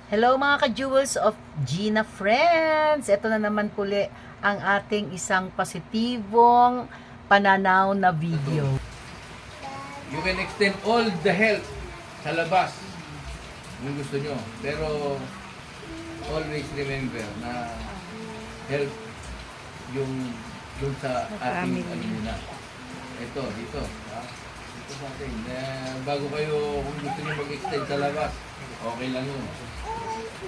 Hello mga ka-jewels of Gina Friends! Ito na naman puli ang ating isang positibong pananaw na video. You can extend all the help sa labas kung gusto nyo. Pero always remember na help yung dun sa ating na. Ito, dito. Ha? Dito sa atin. Bago kayo, kung gusto nyo mag-extend sa labas, okay lang yun.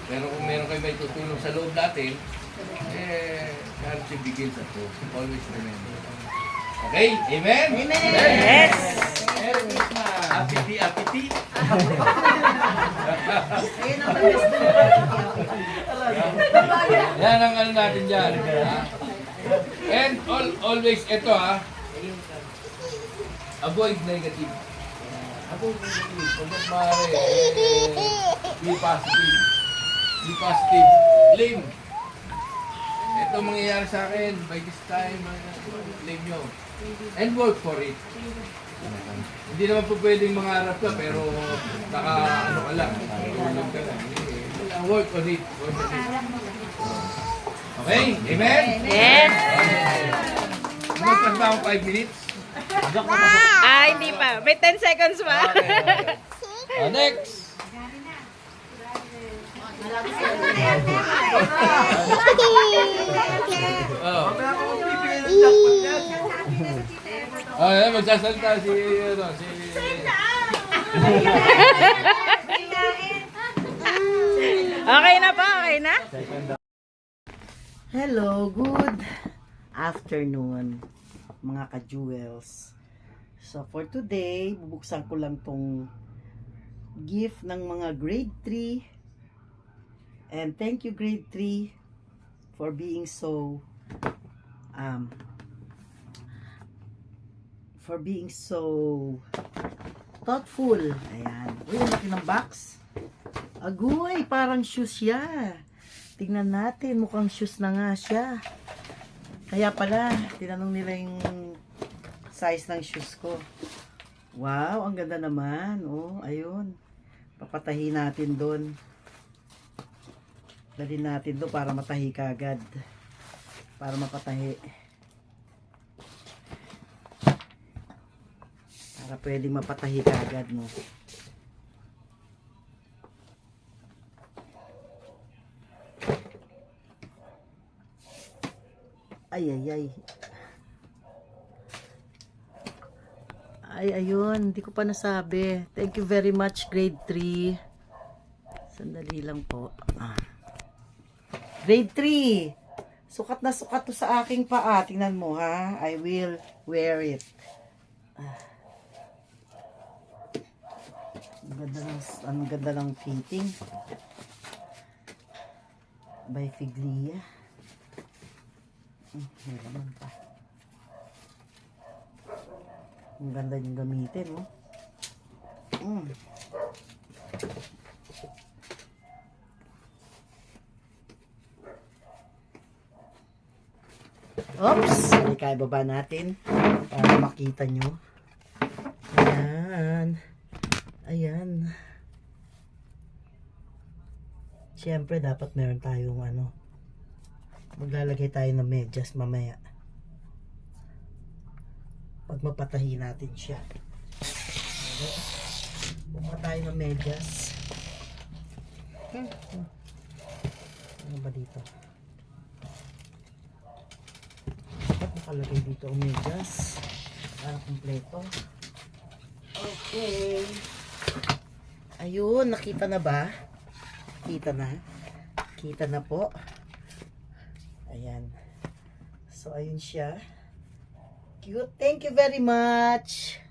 Pero kung meron kayo may tutulong sa loob natin, hardship begins at home. Always remember. Okay? Amen? Amen! Yes! Merry Christmas! Apiti, apiti! Ayun ang best Yan ang ano natin dyan. Ha? And always ito ha. Avoid negative. Avoid negative. Pagkat maaari, be positive. Be positive. Blame. Ito mangyayari sa akin by this time. Blame nyo. And work for it. Hindi naman po pwedeng mangarap ka pero ano ka lang. Tulog ka lang. Work on it. Work on it. Okay? Amen? Yes! Magpas ba ako 5 minutes? Hindi pa. May 10 seconds pa. Okay. Next! Ayan, magsasalita si Okay na pa, okay na? Hello, good afternoon mga ka-jewels. So for today, bubuksan ko lang tong gift ng mga grade 3. And thank you grade 3 for being so thoughtful. Ayan. Uy, ang laki ng box. Agoy, parang shoes siya. Tingnan natin, mukhang shoes na nga siya. Kaya pala, tinanong nila yung size ng shoes ko. Wow, ang ganda naman. Oh, ayun. Papatahi natin doon. Dalhin natin doon para matahi kagad. Para mapatahi. Para pwedeng mapatahi kagad, no? Ay, ay, ay. Ay, ayun. Hindi ko pa nasabi. Thank you very much, grade 3. Sandali lang po. Grade 3. Sukat na sukat to sa aking paa. Tingnan mo, ha? I will wear it. Ang ganda ng fitting. By Figlia. May laman pa. Ang ganda yung gamitin, no? Oops! Halika, ibaba natin para makita nyo. Ayan. Ayan. Siyempre, dapat meron tayong maglalagay tayo ng medyas mamaya. Pag mapatahi natin siya. Bumaba tayo ng medyas. Ano ba dito? Ba't nakalagay dito ang medyas? Para kompleto. Okay. Ayun, nakita na ba? Kita na? Kita na po. Ayan. So, ayun siya. Cute. Thank you very much.